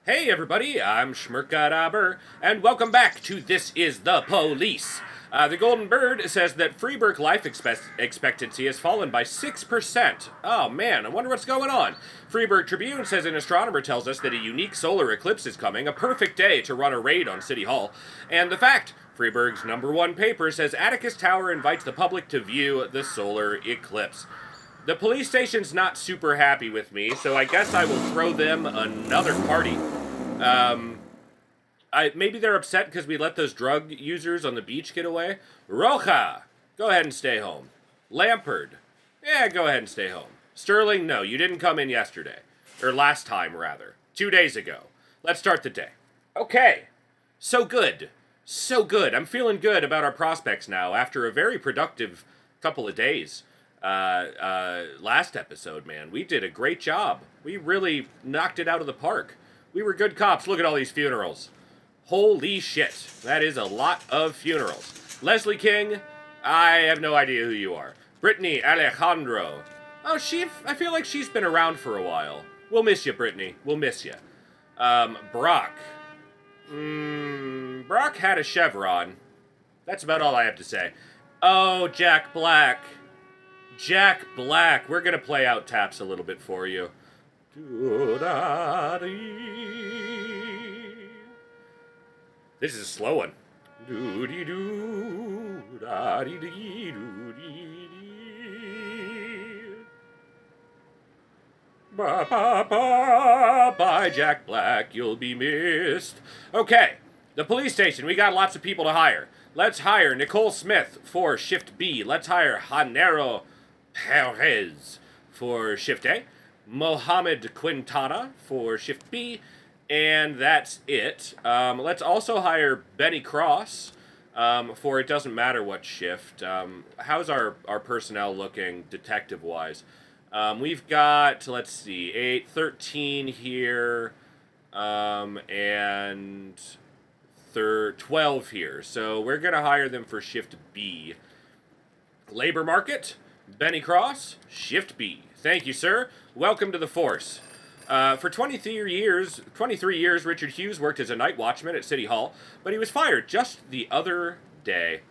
Hey everybody, I'm schmerkadabur, and welcome back to This Is the Police. The Golden Bird says that Freeburg life expectancy has fallen by 6%. Oh man, I wonder what's going on. Freeburg Tribune says an astronomer tells us that a unique solar eclipse is coming, a perfect day to run a raid on City Hall. And the fact, Freeburg's #1 paper says Atticus Tower invites the public to view the solar eclipse. The police station's not super happy with me, so I guess I will throw them another party. Maybe they're upset because we let those drug users on the beach get away. Roja, go ahead and stay home. Lampard, yeah, go ahead and stay home. Sterling, no, you didn't come in yesterday. Or last time, rather. 2 days ago. Let's start the day. Okay. So good. So good. I'm feeling good about our prospects now after a very productive couple of days. Last episode, man, we did a great job. We really knocked it out of the park. We were good cops. Look at all these funerals. Holy shit. That is a lot of funerals. Leslie King, I have no idea who you are. Brittany Alejandro. Oh, I feel like she's been around for a while. We'll miss you, Brittany. We'll miss you. Brock. Brock had a chevron. That's about all I have to say. Oh, Jack Black. Jack Black. We're going to play out taps a little bit for you. This is a slow one. Bye, Jack Black. You'll be missed. Okay, the police station. We got lots of people to hire. Let's hire Nicole Smith for Shift B. Let's hire Hanero Perez for Shift A. Mohammed Quintana for Shift B. And that's it. Let's also hire Benny Cross for it doesn't matter what shift. How's our personnel looking detective-wise? We've got, let's see, 13 here, and 12 here. So we're going to hire them for Shift B. Labor market, Benny Cross, Shift B. Thank you, sir. Welcome to the force. For 23 years, Richard Hughes worked as a night watchman at City Hall, but he was fired just the other day.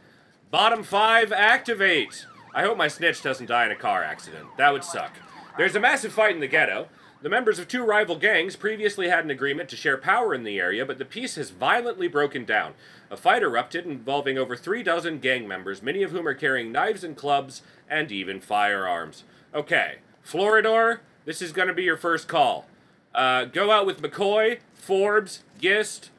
Bottom 5, activate. I hope my snitch doesn't die in a car accident. That would suck. There's a massive fight in the ghetto. The members of 2 rival gangs previously had an agreement to share power in the area, but the peace has violently broken down. A fight erupted involving over 3 dozen gang members, many of whom are carrying knives and clubs and even firearms. Okay, Floridor, this is going to be your first call. Go out with McCoy, Forbes, Gist.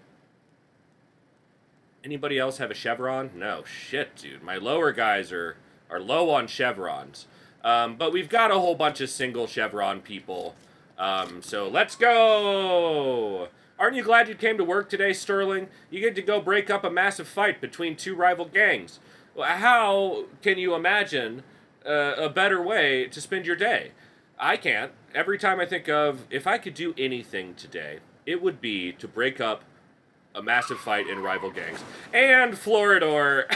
Anybody else have a chevron? No. Shit, dude. My lower guys are low on chevrons. But we've got a whole bunch of single chevron people. So let's go! Aren't you glad you came to work today, Sterling? You get to go break up a massive fight between 2 rival gangs. How can you imagine a better way to spend your day? I can't. Every time I think of, if I could do anything today, it would be to break up a massive fight in rival gangs. And Floridor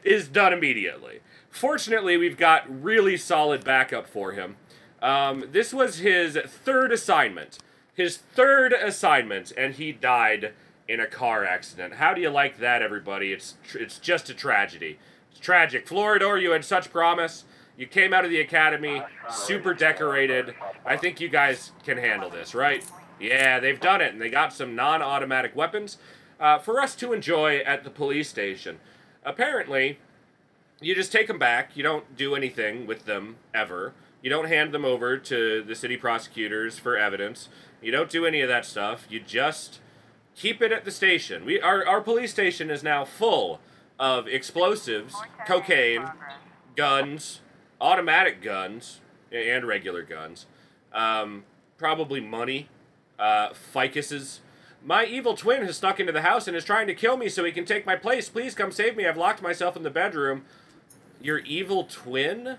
is done immediately. Fortunately, we've got really solid backup for him. This was his 3rd assignment. And he died in a car accident. How do you like that, everybody? It's just a tragedy. It's tragic. Floridor, you had such promise. You came out of the academy, super decorated. I think you guys can handle this, right? Yeah, they've done it, and they got some non-automatic weapons for us to enjoy at the police station. Apparently, you just take them back. You don't do anything with them, ever. You don't hand them over to the city prosecutors for evidence. You don't do any of that stuff. You just keep it at the station. Our police station is now full of explosives, cocaine, guns, automatic guns, and regular guns. Probably money. Ficuses. My evil twin has snuck into the house and is trying to kill me so he can take my place. Please come save me. I've locked myself in the bedroom. Your evil twin?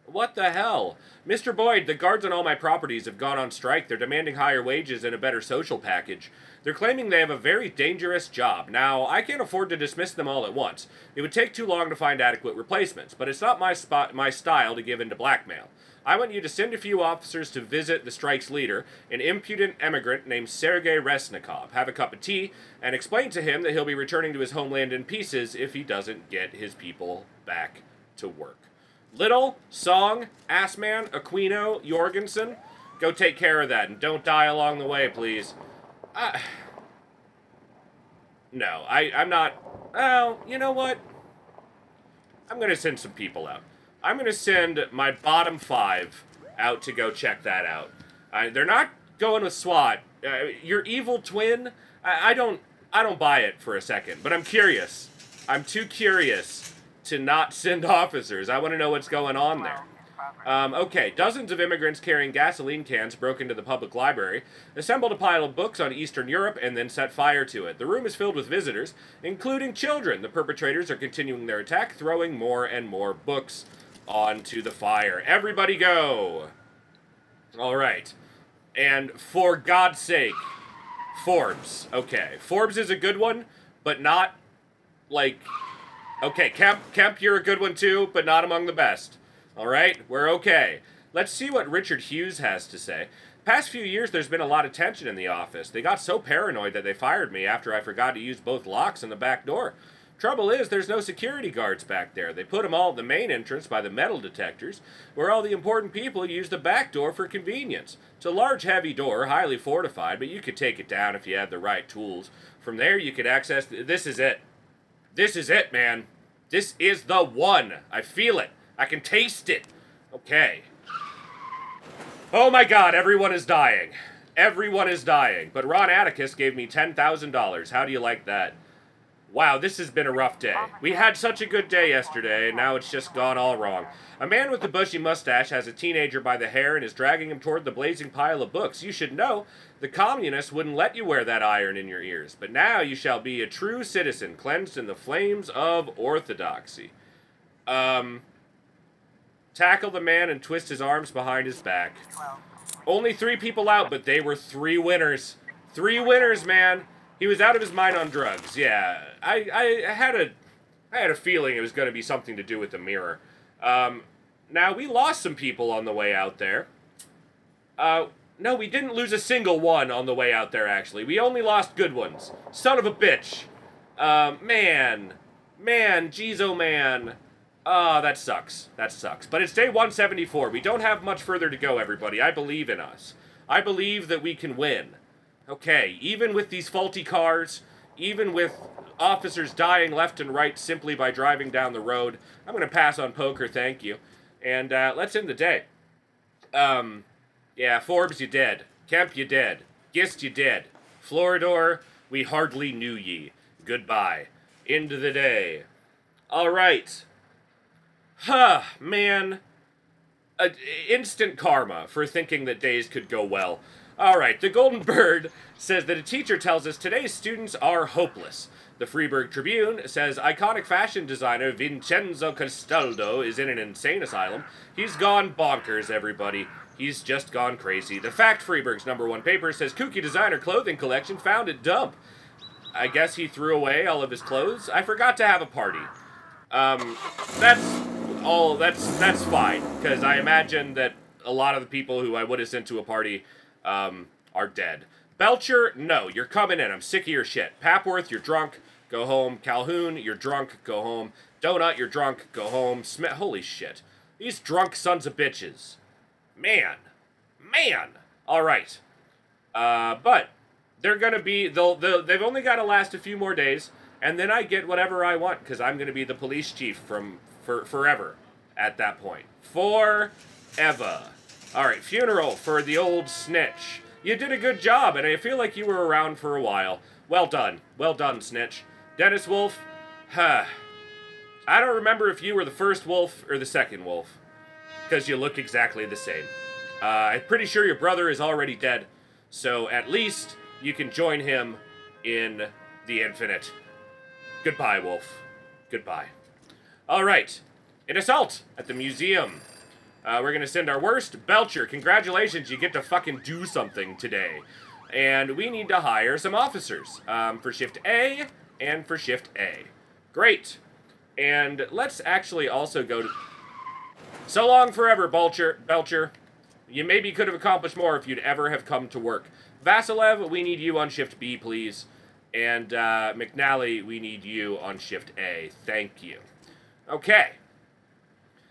What the hell? Mr. Boyd, the guards on all my properties have gone on strike. They're demanding higher wages and a better social package. They're claiming they have a very dangerous job. Now, I can't afford to dismiss them all at once. It would take too long to find adequate replacements, but it's not my style to give in to blackmail. I want you to send a few officers to visit the strike's leader, an impudent immigrant named Sergei Resnikov, have a cup of tea, and explain to him that he'll be returning to his homeland in pieces if he doesn't get his people back to work. Little, Song, Assman, Aquino, Jorgensen, go take care of that, and don't die along the way, please. No, I'm not... Well, you know what? I'm going to send some people out. I'm going to send my bottom 5 out to go check that out. They're not going with SWAT. Your evil twin? I don't buy it for a second, but I'm curious. I'm too curious to not send officers. I want to know what's going on there. Okay, dozens of immigrants carrying gasoline cans broke into the public library, assembled a pile of books on Eastern Europe, and then set fire to it. The room is filled with visitors, including children. The perpetrators are continuing their attack, throwing more and more books onto the fire. Everybody go! All right. And for God's sake, Forbes. Okay, Forbes is a good one, but not, like... Okay, Kemp, you're a good one too, but not among the best. All right, we're okay. Let's see what Richard Hughes has to say. Past few years, there's been a lot of tension in the office. They got so paranoid that they fired me after I forgot to use both locks in the back door. Trouble is, there's no security guards back there. They put them all at the main entrance by the metal detectors, where all the important people use the back door for convenience. It's a large, heavy door, highly fortified, but you could take it down if you had the right tools. From there, you could access... This is it. This is it, man. This is the one. I feel it. I can taste it. Okay. Oh my God, everyone is dying. Everyone is dying. But Ron Atticus gave me $10,000. How do you like that? Wow, this has been a rough day. We had such a good day yesterday, and now it's just gone all wrong. A man with a bushy mustache has a teenager by the hair and is dragging him toward the blazing pile of books. You should know, the communists wouldn't let you wear that iron in your ears. But now you shall be a true citizen, cleansed in the flames of orthodoxy. Tackle the man and twist his arms behind his back. Only 3 people out, but they were 3 winners. 3 winners, man. He was out of his mind on drugs. Yeah, I had a feeling it was going to be something to do with the mirror. Now, we lost some people on the way out there. No, we didn't lose a single one on the way out there, actually. We only lost good ones. Son of a bitch. Man, jeez, oh man. That sucks. That sucks. But it's day 174. We don't have much further to go, everybody. I believe in us. I believe that we can win. Okay, even with these faulty cars, even with officers dying left and right simply by driving down the road, I'm going to pass on poker, thank you. And let's end the day. Yeah, Forbes, you dead. Kemp, you dead. Gist, you dead. Floridor, we hardly knew ye. Goodbye. End of the day. All right. Huh, man. Instant karma for thinking that days could go well. All right, the Golden Bird says that a teacher tells us today's students are hopeless. The Freeburg Tribune says iconic fashion designer Vincenzo Castaldo is in an insane asylum. He's gone bonkers, everybody. He's just gone crazy. The Fact, Freeburg's #1 paper, says kooky designer clothing collection found at dump. I guess he threw away all of his clothes. I forgot to have a party. That's fine, because I imagine that a lot of the people who I would have sent to a party are dead. Belcher, no, you're coming in. I'm sick of your shit. Papworth, you're drunk. Go home. Calhoun, you're drunk. Go home. Donut, you're drunk. Go home. Smith, holy shit. These drunk sons of bitches. Man. All right. But they're gonna be. They've only got to last a few more days, and then I get whatever I want because I'm gonna be the police chief for forever. At that point, forever. All right, funeral for the old snitch. You did a good job, and I feel like you were around for a while. Well done, snitch. Dennis Wolf, I don't remember if you were the first wolf or the second wolf, because you look exactly the same. I'm pretty sure your brother is already dead, so at least you can join him in the infinite. Goodbye, Wolf. Goodbye. All right, an assault at the museum. We're going to send our worst. Belcher, congratulations, you get to fucking do something today. And we need to hire some officers for Shift A and for Shift A. Great. And let's actually also go to... So long forever, Belcher. You maybe could have accomplished more if you'd ever have come to work. Vasilev, we need you on shift B, please. And McNally, we need you on shift A. Thank you. Okay.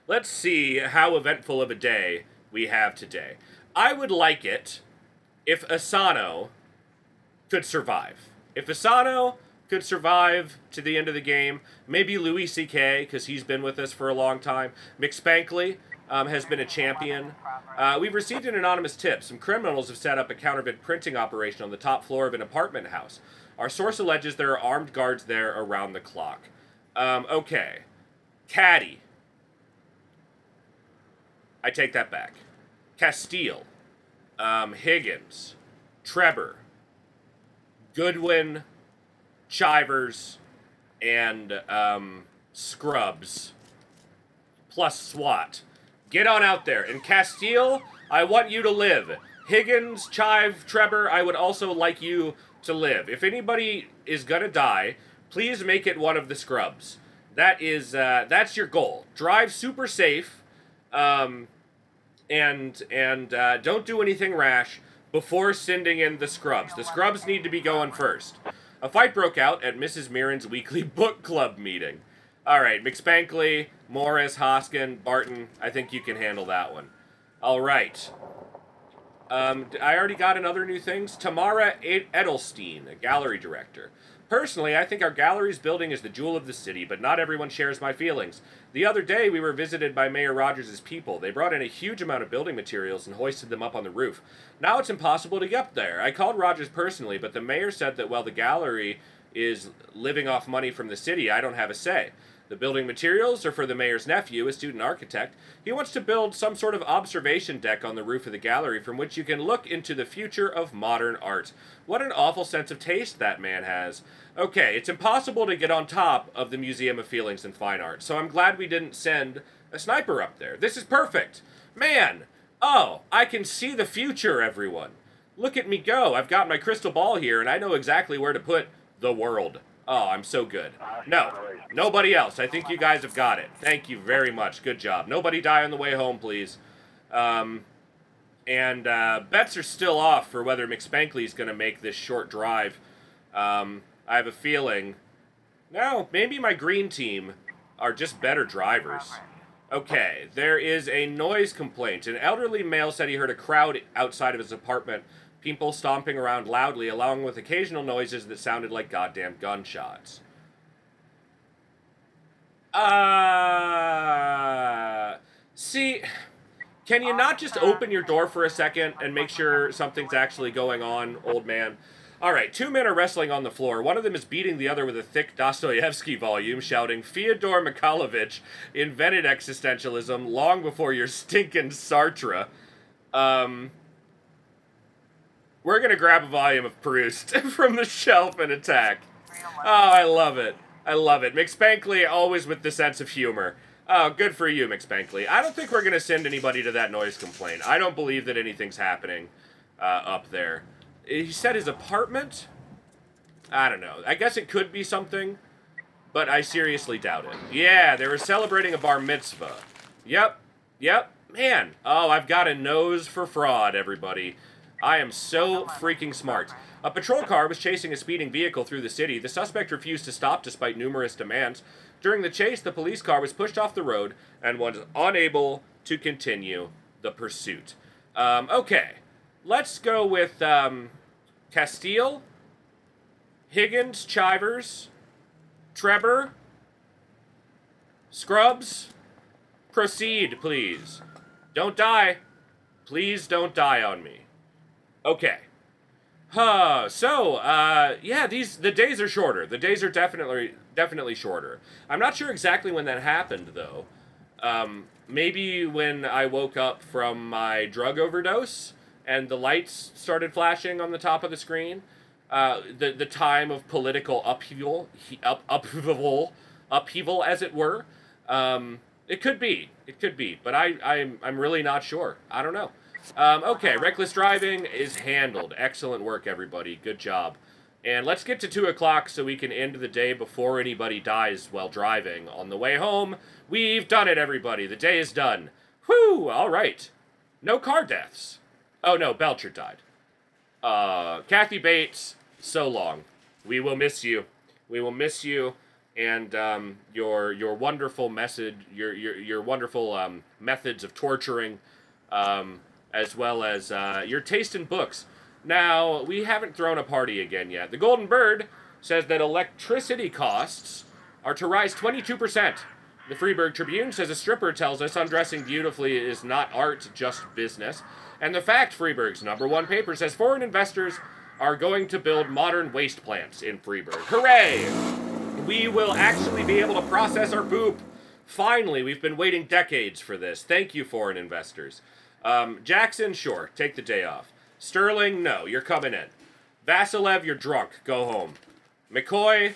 Let's see how eventful of a day we have today. I would like it if Asano could survive. If Asano could survive to the end of the game, maybe Louis C.K., because he's been with us for a long time. McSpankley has been a champion. We've received an anonymous tip. Some criminals have set up a counterfeit printing operation on the top floor of an apartment house. Our source alleges there are armed guards there around the clock. Okay. Caddy. I take that back. Castile. Higgins. Trevor. Goodwin. Chivers. And Scrubs. Plus SWAT. Get on out there. And Castile, I want you to live. Higgins, Chive, Trevor, I would also like you to live. If anybody is gonna die, please make it one of the Scrubs. That's your goal. Drive super safe, and don't do anything rash before sending in the Scrubs. The Scrubs need to be going first. A fight broke out at Mrs. Mirren's weekly book club meeting. All right, McSpankley, Morris, Hoskin, Barton, I think you can handle that one. All right. I already got another new things. Tamara Edelstein, a gallery director. Personally, I think our gallery's building is the jewel of the city, but not everyone shares my feelings. The other day, we were visited by Mayor Rogers' people. They brought in a huge amount of building materials and hoisted them up on the roof. Now it's impossible to get there. I called Rogers personally, but the mayor said that while the gallery is living off money from the city, I don't have a say. The building materials are for the mayor's nephew, a student architect. He wants to build some sort of observation deck on the roof of the gallery from which you can look into the future of modern art. What an awful sense of taste that man has. Okay, it's impossible to get on top of the Museum of Feelings and Fine Art, so I'm glad we didn't send a sniper up there. This is perfect. Man, oh, I can see the future, everyone. Look at me go. I've got my crystal ball here, and I know exactly where to put the world. Oh, I'm so good. No, nobody else. I think you guys have got it. Thank you very much. Good job. Nobody die on the way home, please. Bets are still off for whether McSpankley's going to make this short drive. I have a feeling... No, maybe my green team are just better drivers. Okay, there is a noise complaint. An elderly male said he heard a crowd outside of his apartment, people stomping around loudly, along with occasional noises that sounded like goddamn gunshots. See, can you not just open your door for a second and make sure something's actually going on, old man? Alright, two men are wrestling on the floor. One of them is beating the other with a thick Dostoevsky volume, shouting, Fyodor Mikhailovich invented existentialism long before your stinking Sartre. We're gonna grab a volume of Proust from the shelf and attack. Oh, I love it. I love it. McSpankley always with the sense of humor. Oh, good for you, McSpankley. I don't think we're gonna send anybody to that noise complaint. I don't believe that anything's happening up there. He said his apartment? I don't know. I guess it could be something, but I seriously doubt it. Yeah, they were celebrating a bar mitzvah. Yep. Man. Oh, I've got a nose for fraud, everybody. I am so freaking smart. A patrol car was chasing a speeding vehicle through the city. The suspect refused to stop despite numerous demands. During the chase, the police car was pushed off the road and was unable to continue the pursuit. Okay. Let's go with Castile, Higgins, Chivers, Trevor, Scrubs. Proceed, please. Don't die. Please don't die on me. Okay. Yeah, the days are shorter. The days are definitely shorter. I'm not sure exactly when that happened, though. Maybe when I woke up from my drug overdose and the lights started flashing on the top of the screen. The time of political upheaval, as it were. It could be, but I'm really not sure. I don't know. Okay, reckless driving is handled. Excellent work, everybody. Good job. And let's get to 2 o'clock so we can end the day before anybody dies while driving. On the way home, we've done it, everybody. The day is done. Whew, all right. No car deaths. Oh, no, Belcher died. Kathy Bates, so long. We will miss you. We will miss you, and your wonderful message, your wonderful methods of torturing, as well as your taste in books. Now, we haven't thrown a party again yet. The Golden Bird says that electricity costs are to rise 22%. The Freeburg Tribune says a stripper tells us undressing beautifully is not art, just business. And the Fact, Freeburg's #1 paper, says foreign investors are going to build modern waste plants in Freeburg. Hooray! We will actually be able to process our poop. Finally, we've been waiting decades for this. Thank you, foreign investors. Jackson, sure, take the day off. Sterling, no, you're coming in. Vasilev, you're drunk. Go home. McCoy,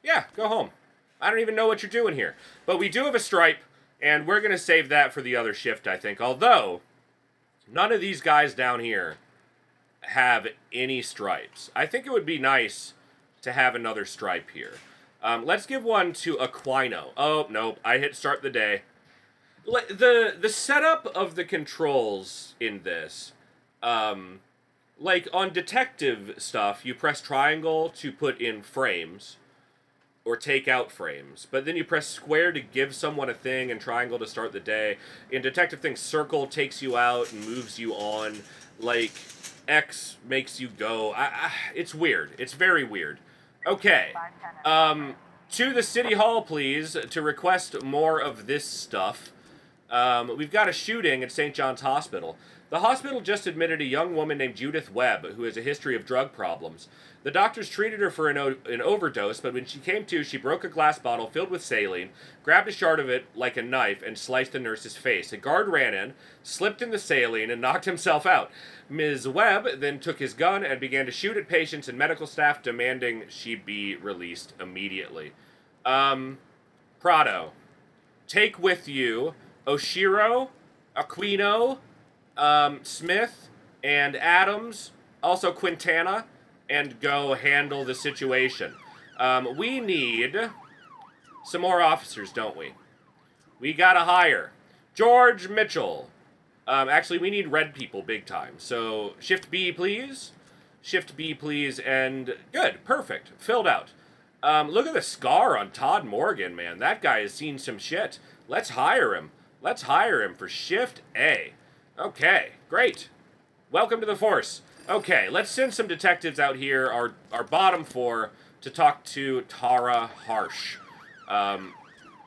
yeah, go home. I don't even know what you're doing here. But we do have a stripe, and we're going to save that for the other shift, I think. Although, none of these guys down here have any stripes. I think it would be nice to have another stripe here. Let's give one to Aquino. Oh, nope, I hit start the day. The setup of the controls in this, like on detective stuff, you press triangle to put in frames or take out frames, but then you press square to give someone a thing and triangle to start the day. In detective things, circle takes you out and moves you on, like X makes you go. It's weird. It's very weird. Okay. To the city hall, please, to request more of this stuff. We've got a shooting at St. John's Hospital. The hospital just admitted a young woman named Judith Webb, who has a history of drug problems. The doctors treated her for an overdose, but when she came to, she broke a glass bottle filled with saline, grabbed a shard of it like a knife, and sliced the nurse's face. A guard ran in, slipped in the saline, and knocked himself out. Ms. Webb then took his gun and began to shoot at patients and medical staff, demanding she be released immediately. Prado, take with you Oshiro, Aquino, Smith, and Adams, also Quintana, and go handle the situation. We need some more officers, don't we? We gotta hire George Mitchell. Actually, we need red people big time. So, Shift B, please. Shift B, please, and good, perfect, filled out. Look at the scar on Todd Morgan, man. That guy has seen some shit. Let's hire him. Let's hire him for Shift A. Okay, great. Welcome to the force. Okay, let's send some detectives out here, our bottom four, to talk to Tara Harsh.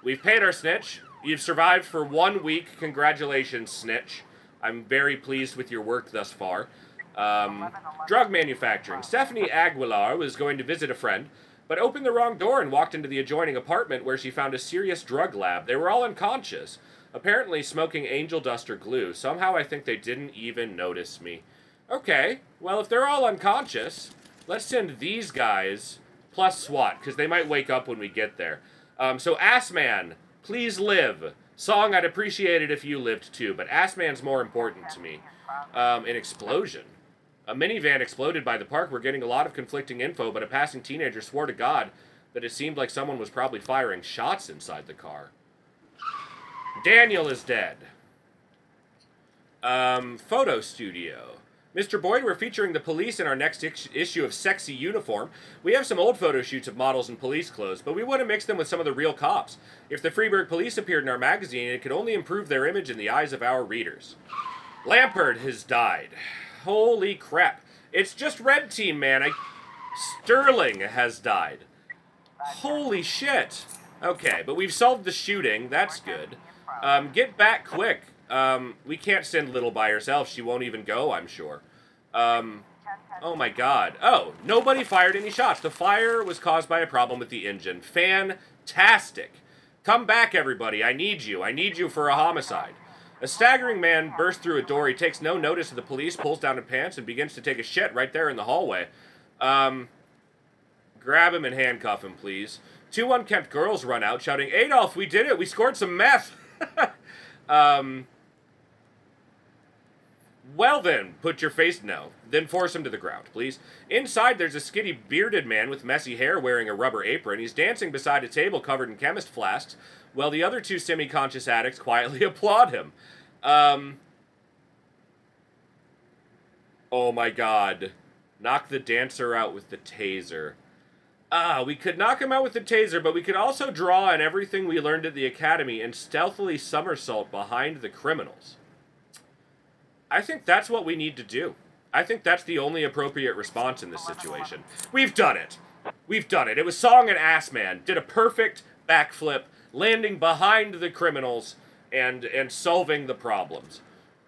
We've paid our snitch. You've survived for 1 week. Congratulations, snitch. I'm very pleased with your work thus far. Drug manufacturing. Stephanie Aguilar was going to visit a friend, but opened the wrong door and walked into the adjoining apartment where she found a serious drug lab. They were all unconscious, apparently smoking angel dust or glue. Somehow I think they didn't even notice me. Okay, well, if they're all unconscious, let's send these guys plus SWAT, because they might wake up when we get there. So Assman, please live. Song, I'd appreciate it if you lived too, but Assman's more important to me. An explosion. A minivan exploded by the park. We're getting a lot of conflicting info, but a passing teenager swore to God that it seemed like someone was probably firing shots inside the car. Daniel is dead. Photo studio. Mr. Boyd, we're featuring the police in our next issue of Sexy Uniform. We have some old photo shoots of models in police clothes, but we want to mix them with some of the real cops. If the Freeburg Police appeared in our magazine, it could only improve their image in the eyes of our readers. Lampard has died. Holy crap. It's just Red Team, man. Sterling has died. Holy shit. Okay, but we've solved the shooting. That's good. Get back quick. We can't send Little by herself. She won't even go, I'm sure. Oh my god. Oh, nobody fired any shots. The fire was caused by a problem with the engine. Fantastic. Come back, everybody. I need you. I need you for a homicide. A staggering man bursts through a door. He takes no notice of the police, pulls down his pants, and begins to take a shit right there in the hallway. Grab him and handcuff him, please. Two unkempt girls run out, shouting, Adolf, we did it! We scored some meth! Well then, put your face no. Then force him to the ground, please. Inside, there's a skinny, bearded man with messy hair wearing a rubber apron. He's dancing beside a table covered in chemist flasks, while the other two semi-conscious addicts quietly applaud him. Oh my god. Knock the dancer out with the taser. We could knock him out with the taser, but we could also draw on everything we learned at the academy and stealthily somersault behind the criminals. I think that's what we need to do. I think that's the only appropriate response in this situation. We've done it. We've done it. It was Song and Ass Man. Did a perfect backflip, landing behind the criminals and solving the problems.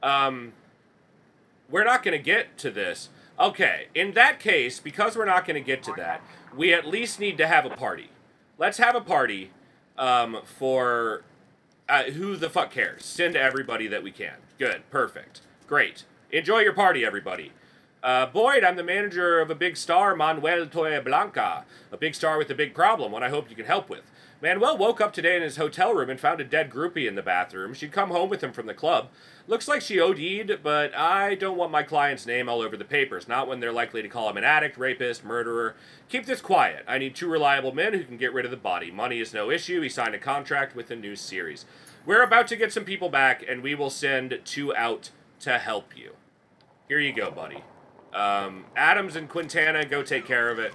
We're not going to get to this. Okay, in that case, because we're not going to get to that, we at least need to have a party. Let's have a party for who the fuck cares. Send everybody that we can. Good, perfect, great. Enjoy your party, everybody. Boyd, I'm the manager of a big star, Manuel Torreblanca. A big star with a big problem, one I hope you can help with. Manuel woke up today in his hotel room and found a dead groupie in the bathroom. She'd come home with him from the club. Looks like she OD'd, but I don't want my client's name all over the papers, not when they're likely to call him an addict, rapist, murderer. Keep this quiet. I need 2 reliable men who can get rid of the body. Money is no issue. He signed a contract with a new series. We're about to get some people back, and we will send 2 out to help you. Here you go, buddy. Adams and Quintana, go take care of it.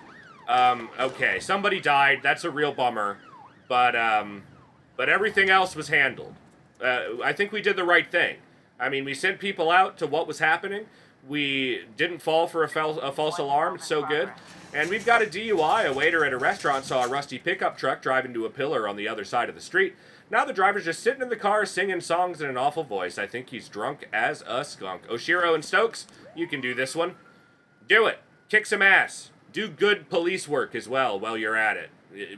Okay, somebody died. That's a real bummer. But everything else was handled. I think we did the right thing. I mean, we sent people out to what was happening. We didn't fall for a false alarm. It's so good. And we've got a DUI. A waiter at a restaurant saw a rusty pickup truck drive into a pillar on the other side of the street. Now the driver's just sitting in the car singing songs in an awful voice. I think he's drunk as a skunk. Oshiro and Stokes, you can do this one. Do it. Kick some ass. Do good police work as well while you're at it.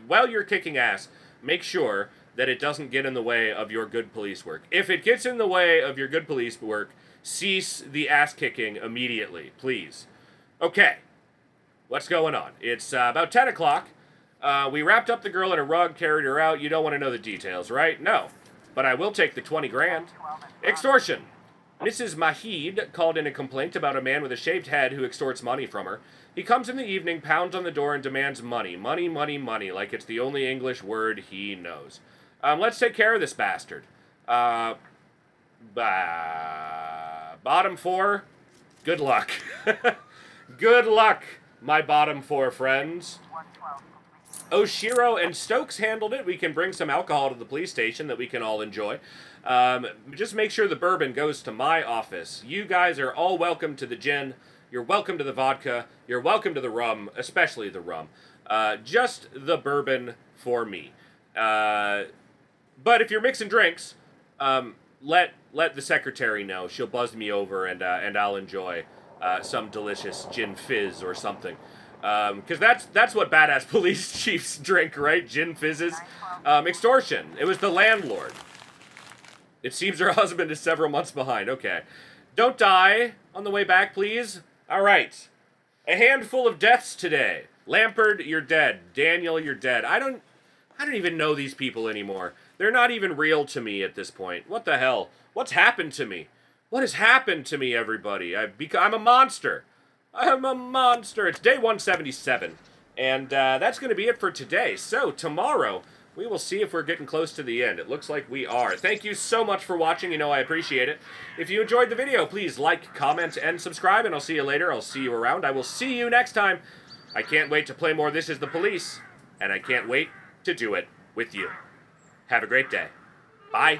While you're kicking ass, make sure that it doesn't get in the way of your good police work. If it gets in the way of your good police work, cease the ass kicking immediately, please. Okay, what's going on? It's about 10 o'clock. We wrapped up the girl in a rug, carried her out. You don't want to know the details, right? No, but I will take the 20 grand. Extortion. Mrs. Mahid called in a complaint about a man with a shaved head who extorts money from her. He comes in the evening, pounds on the door, and demands money. Money, money, money, like it's the only English word he knows. Let's take care of this bastard. Bottom 4, good luck. Good luck, my bottom 4 friends. Oshiro and Stokes handled it. We can bring some alcohol to the police station that we can all enjoy. Just make sure the bourbon goes to my office. You guys are all welcome to the gin. You're welcome to the vodka. You're welcome to the rum, especially the rum. Just the bourbon for me. But if you're mixing drinks, let the secretary know. She'll buzz me over, and I'll enjoy some delicious gin fizz or something. Because that's what badass police chiefs drink, right? Gin fizzes. Extortion. It was the landlord. It seems her husband is several months behind. Okay. Don't die on the way back, please. All right. A handful of deaths today. Lampard, you're dead. Daniel, you're dead. I don't even know these people anymore. They're not even real to me at this point. What the hell? What's happened to me? What has happened to me, everybody? I'm a monster. I'm a monster. It's day 177. And that's going to be it for today. So tomorrow, we will see if we're getting close to the end. It looks like we are. Thank you so much for watching. You know I appreciate it. If you enjoyed the video, please like, comment, and subscribe. And I'll see you later. I'll see you around. I will see you next time. I can't wait to play more This Is the Police. And I can't wait to do it with you. Have a great day. Bye.